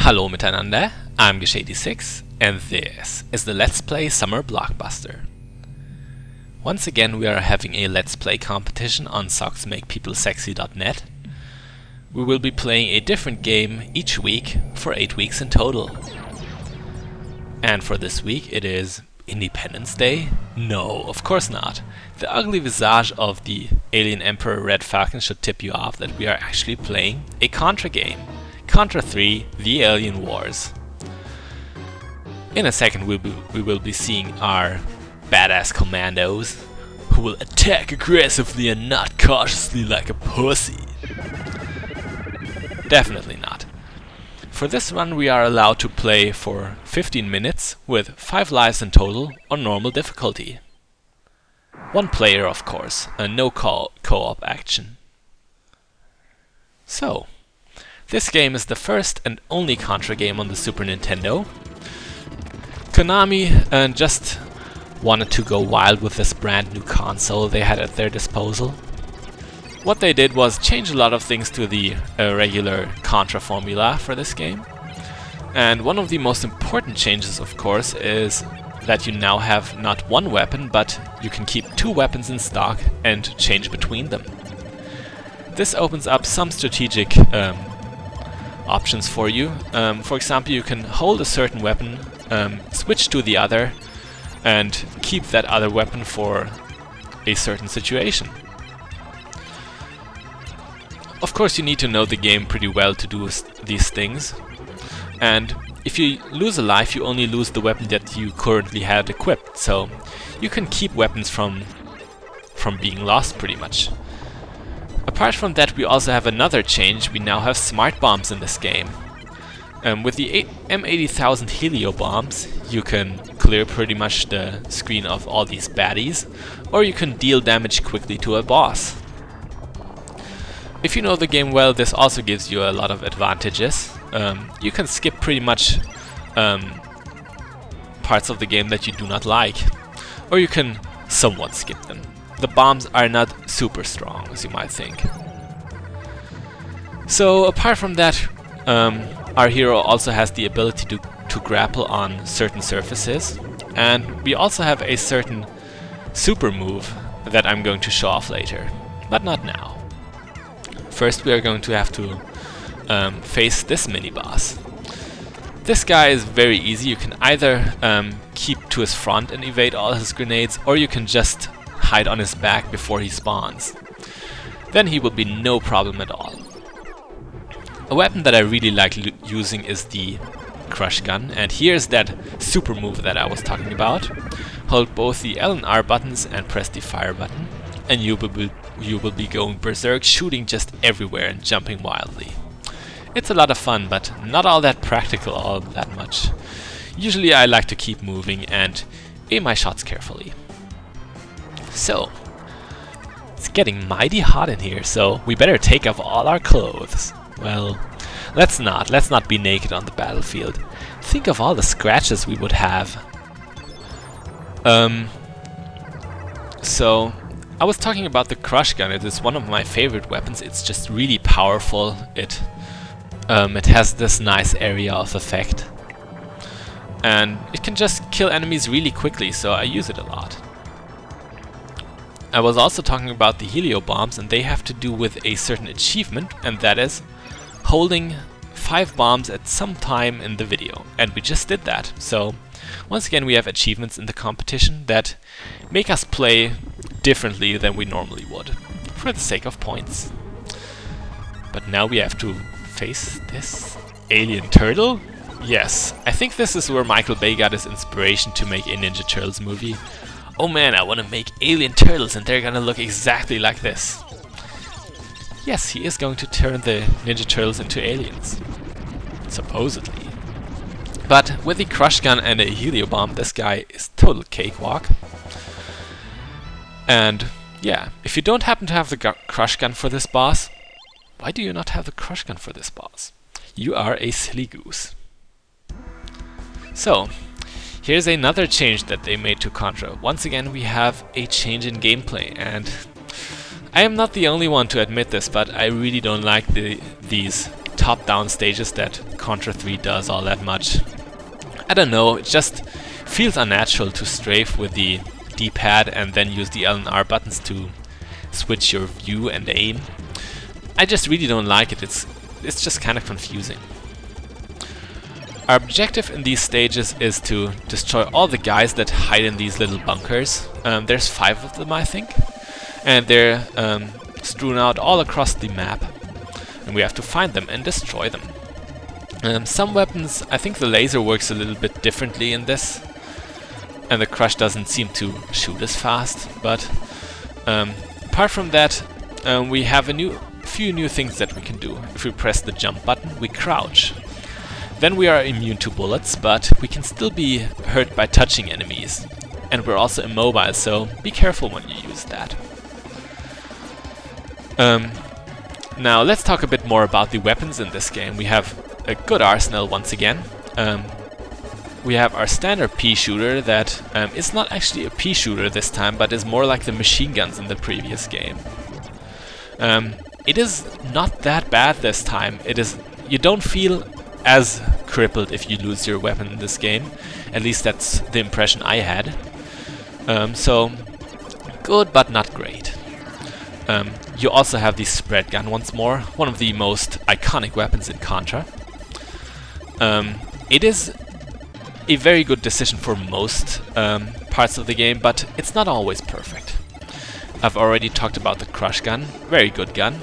Hallo miteinander, I'm Geshady6 and this is the Let's Play Summer Blockbuster. Once again we are having a Let's Play competition on socksmakepeoplesexy.net. We will be playing a different game each week for 8 weeks in total. And for this week it is Independence Day? No, of course not. The ugly visage of the alien emperor Red Falcon should tip you off that we are actually playing a Contra game. Contra 3, The Alien Wars. In a second we will be seeing our badass commandos who will attack aggressively and not cautiously like a pussy. Definitely not. For this run we are allowed to play for 15 minutes with 5 lives in total on normal difficulty. 1 player of course, and no co-op action. So, this game is the first and only Contra game on the Super Nintendo. Konami just wanted to go wild with this brand new console they had at their disposal. What they did was change a lot of things to the regular Contra formula for this game. And one of the most important changes, of course, is that you now have not 1 weapon, but you can keep 2 weapons in stock and change between them. This opens up some strategic options for you. For example, you can hold a certain weapon, switch to the other, and keep that other weapon for a certain situation. Of course, you need to know the game pretty well to do these things. And if you lose a life, you only lose the weapon that you currently had equipped. So you can keep weapons from being lost pretty much. Apart from that, we also have another change. We now have smart bombs in this game. With the M80,000 helio bombs, you can clear pretty much the screen of all these baddies, or you can deal damage quickly to a boss. If you know the game well, this also gives you a lot of advantages. You can skip pretty much parts of the game that you do not like, or you can somewhat skip them. The bombs are not super strong, as you might think. So apart from that, our hero also has the ability to grapple on certain surfaces, and we also have a certain super move that I'm going to show off later, but not now. First we are going to have to face this mini-boss. This guy is very easy. You can either keep to his front and evade all his grenades, or you can just hide on his back before he spawns. Then he will be no problem at all. A weapon that I really like using is the crush gun, and here's that super move that I was talking about. Hold both the L and R buttons and press the fire button, and you will be going berserk, shooting just everywhere and jumping wildly. It's a lot of fun, but not all that practical all that much. Usually I like to keep moving and aim my shots carefully. So, it's getting mighty hot in here, so we better take off all our clothes. Well, let's not be naked on the battlefield. Think of all the scratches we would have. So, I was talking about the crush gun. It is one of my favorite weapons. It's just really powerful. It has this nice area of effect. And it can just kill enemies really quickly, so I use it a lot. I was also talking about the helio bombs, and they have to do with a certain achievement, and that is holding 5 bombs at some time in the video. And we just did that. So once again we have achievements in the competition that make us play differently than we normally would, for the sake of points. But now we have to face this alien turtle? Yes, I think this is where Michael Bay got his inspiration to make a Ninja Turtles movie. Oh man, I want to make alien turtles and they're gonna look exactly like this. Yes, he is going to turn the Ninja Turtles into aliens. Supposedly. But with the crush gun and a helio bomb, this guy is total cakewalk. And yeah, if you don't happen to have the crush gun for this boss, why do you not have the crush gun for this boss? You are a silly goose. So, here's another change that they made to Contra. Once again we have a change in gameplay, and I am not the only one to admit this, but I really don't like these top-down stages that Contra 3 does all that much. I don't know, it just feels unnatural to strafe with the D-pad and then use the L and R buttons to switch your view and aim. I just really don't like it, it's just kind of confusing. Our objective in these stages is to destroy all the guys that hide in these little bunkers. There's 5 of them, I think, and they're strewn out all across the map, and we have to find them and destroy them. Some weapons, I think the laser works a little bit differently in this, and the crush doesn't seem to shoot as fast, but apart from that, we have a few new things that we can do. If we press the jump button, we crouch. Then we are immune to bullets, but we can still be hurt by touching enemies. And we're also immobile, so be careful when you use that. Now let's talk a bit more about the weapons in this game. We have a good arsenal once again. We have our standard pea shooter that is not actually a pea shooter this time, but is more like the machine guns in the previous game. It is not that bad this time. You don't feel as crippled if you lose your weapon in this game. At least that's the impression I had. So good, but not great. You also have the spread gun once more, one of the most iconic weapons in Contra. It is a very good decision for most parts of the game, but it's not always perfect. I've already talked about the crush gun, very good gun.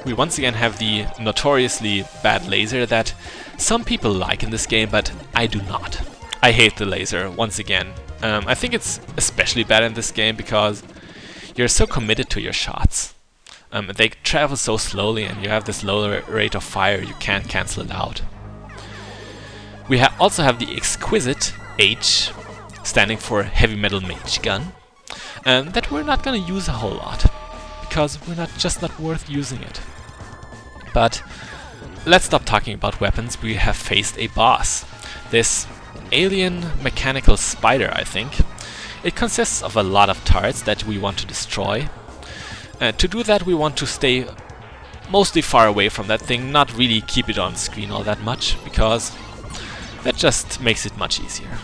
We once again have the notoriously bad laser that some people like in this game, but I do not. I hate the laser, once again. I think it's especially bad in this game because you're so committed to your shots. They travel so slowly and you have this low rate of fire, you can't cancel it out. We also have the exquisite H, standing for Heavy Metal Mage Gun, that we're not gonna use a whole lot, because we're just not worth using it. But let's stop talking about weapons. We have faced a boss. This alien mechanical spider, I think. It consists of a lot of turrets that we want to destroy. To do that we want to stay mostly far away from that thing, not really keep it on screen all that much, because that just makes it much easier.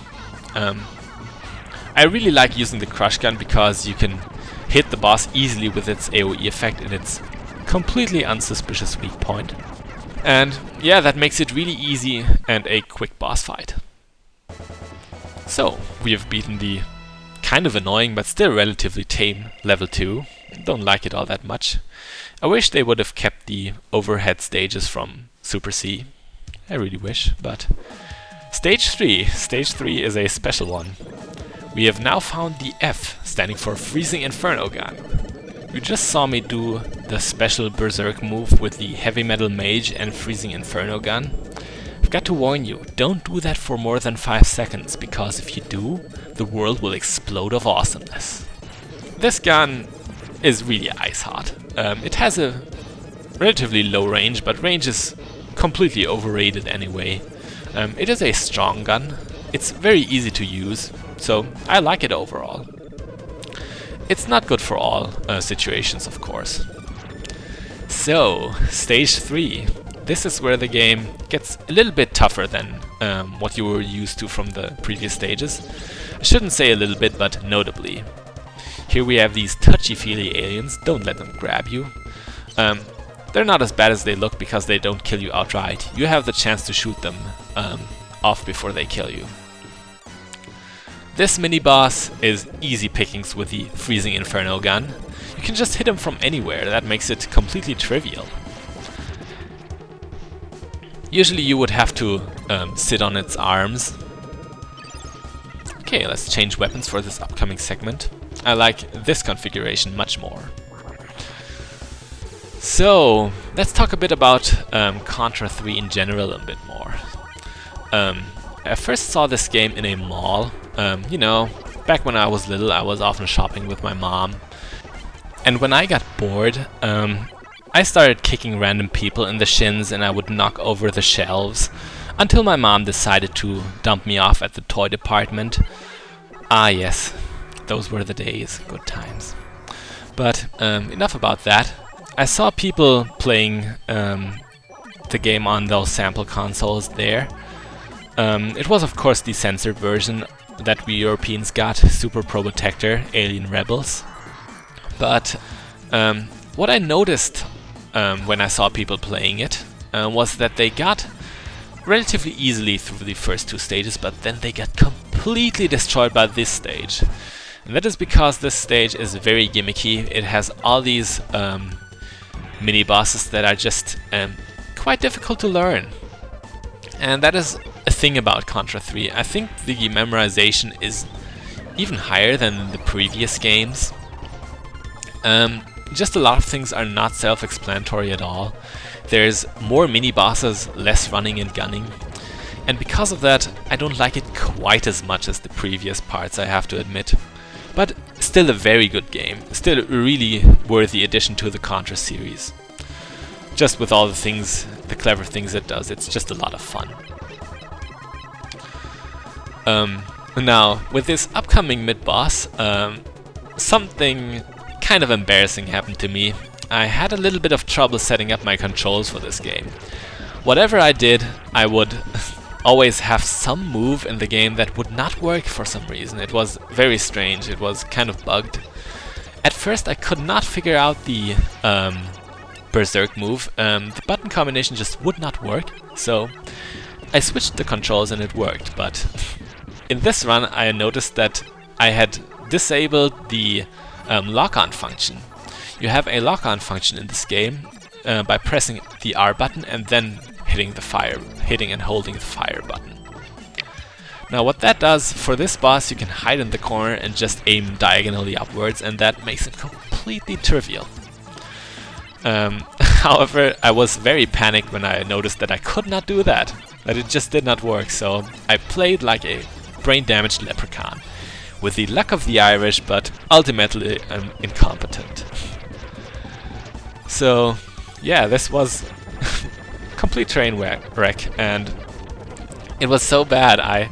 I really like using the crush gun because you can hit the boss easily with its AoE effect in its completely unsuspicious weak point. And yeah, that makes it really easy and a quick boss fight. So, we have beaten the kind of annoying but still relatively tame level 2. Don't like it all that much. I wish they would have kept the overhead stages from Super C. I really wish, but Stage 3 is a special one. We have now found the F, standing for Freezing Inferno Gun. You just saw me do the special Berserk move with the Heavy Metal Mage and Freezing Inferno Gun. I've got to warn you, don't do that for more than 5 seconds, because if you do, the world will explode of awesomeness. This gun is really ice hot. It has a relatively low range, but range is completely overrated anyway. It is a strong gun. It's very easy to use, so I like it overall. It's not good for all situations, of course. So, Stage 3. This is where the game gets a little bit tougher than what you were used to from the previous stages. I shouldn't say a little bit, but notably. Here we have these touchy-feely aliens. Don't let them grab you. They're not as bad as they look because they don't kill you outright. You have the chance to shoot them off before they kill you. This mini-boss is easy pickings with the Freezing Inferno Gun. You can just hit him from anywhere, that makes it completely trivial. Usually you would have to sit on its arms. Okay, let's change weapons for this upcoming segment. I like this configuration much more. So, let's talk a bit about Contra 3 in general a bit more. I first saw this game in a mall. You know, back when I was little, I was often shopping with my mom. And when I got bored, I started kicking random people in the shins and I would knock over the shelves until my mom decided to dump me off at the toy department. Ah yes, those were the days, good times. But enough about that. I saw people playing the the game on those sample consoles there. It was of course the censored version that we Europeans got, Super Probotector, Alien Rebels. But what I noticed when I saw people playing it was that they got relatively easily through the first two stages, but then they got completely destroyed by this stage. And that is because this stage is very gimmicky. It has all these mini-bosses that are just quite difficult to learn. And that is a thing about Contra 3. I think the memorization is even higher than the previous games. Just a lot of things are not self-explanatory at all. There's more mini-bosses, less running and gunning. And because of that, I don't like it quite as much as the previous parts, I have to admit. But still a very good game. Still a really worthy addition to the Contra series. Just with all the things, the clever things it does, it's just a lot of fun. Now, with this upcoming mid-boss, something kind of embarrassing happened to me. I had a little bit of trouble setting up my controls for this game. Whatever I did, I would always have some move in the game that would not work for some reason. It was very strange, it was kind of bugged. At first I could not figure out the Berserk move. The button combination just would not work, so I switched the controls and it worked, but in this run I noticed that I had disabled the lock-on function. You have a lock-on function in this game by pressing the R button and then hitting and holding the fire button. Now what that does, for this boss you can hide in the corner and just aim diagonally upwards, and that makes it completely trivial. However, I was very panicked when I noticed that I could not do that, that it just did not work, so I played like a brain-damaged leprechaun, with the luck of the Irish, but ultimately incompetent. So yeah, this was complete train wreck, and it was so bad I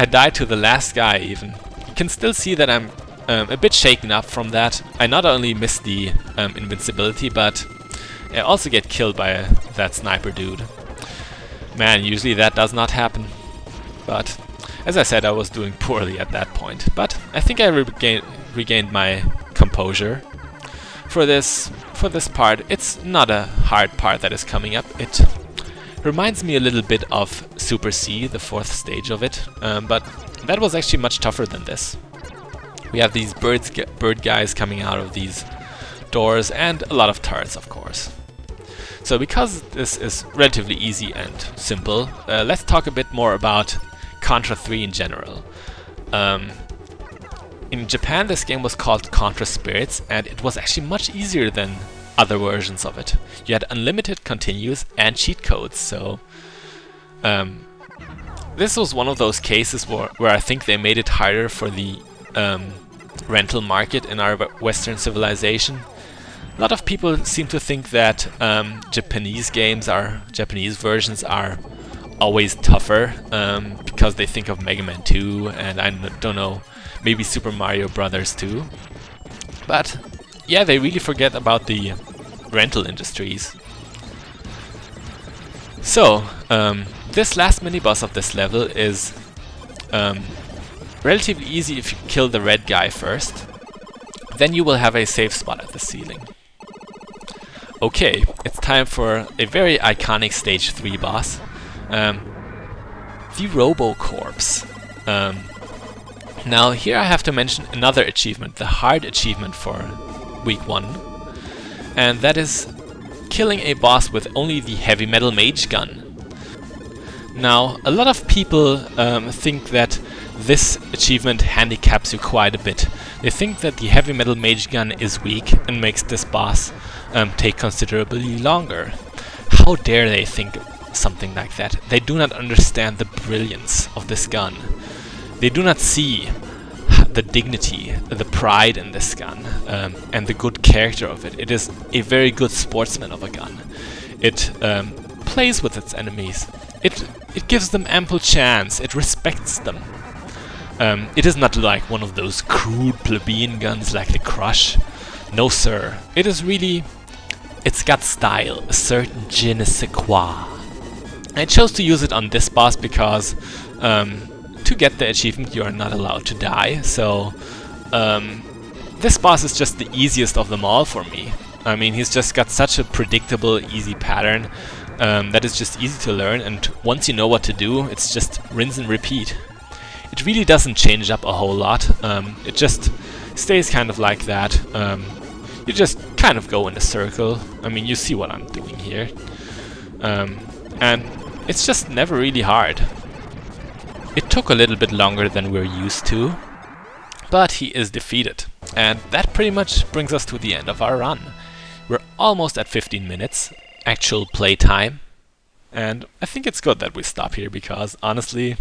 died to the last guy even. You can still see that I'm a bit shaken up from that. I not only missed the invincibility, but I also get killed by that sniper dude. Man, usually that does not happen. But as I said, I was doing poorly at that point. But I think I regained my composure. For this part, it's not a hard part that is coming up. It reminds me a little bit of Super C, the fourth stage of it, but that was actually much tougher than this. We have these bird guys coming out of these doors and a lot of turrets, of course. So because this is relatively easy and simple, let's talk a bit more about Contra 3 in general. In Japan this game was called Contra Spirits, and it was actually much easier than other versions of it. You had unlimited continues and cheat codes, so this was one of those cases where I think they made it harder for the rental market in our Western civilization. A lot of people seem to think that Japanese versions are always tougher because they think of Mega Man 2 and I don't know, maybe Super Mario Brothers 2. But yeah, they really forget about the rental industries. So, this last mini-boss of this level is relatively easy if you kill the red guy first. Then you will have a safe spot at the ceiling. Okay, it's time for a very iconic Stage 3 boss. The Robo-Corpse. Now here I have to mention another achievement, the hard achievement for week 1. And that is killing a boss with only the heavy metal mage gun. Now, a lot of people think that this achievement handicaps you quite a bit. They think that the heavy metal mage gun is weak and makes this boss take considerably longer. How dare they think something like that? They do not understand the brilliance of this gun. They do not see the dignity, the pride in this gun, and the good character of it. It is a very good sportsman of a gun. It plays with its enemies. It gives them ample chance. It respects them. It is not like one of those crude plebeian guns like the Crush. No sir. It is really It's got style, a certain je ne sais quoi. I chose to use it on this boss because to get the achievement you are not allowed to die, so this boss is just the easiest of them all for me. I mean, he's just got such a predictable, easy pattern that is just easy to learn, and once you know what to do, it's just rinse and repeat. It really doesn't change up a whole lot, it just stays kind of like that. You just kind of go in a circle. I mean, you see what I'm doing here. And it's just never really hard. It took a little bit longer than we're used to, but he is defeated. And that pretty much brings us to the end of our run. We're almost at 15 minutes, actual play time. And I think it's good that we stop here, because honestly,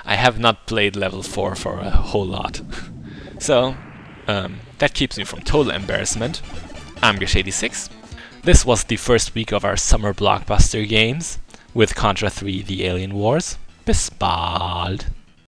I have not played level 4 for a whole lot. So, that keeps me from total embarrassment. I'm Gish86. This was the first week of our summer Blockbuster games with Contra 3 The Alien Wars. Bis bald!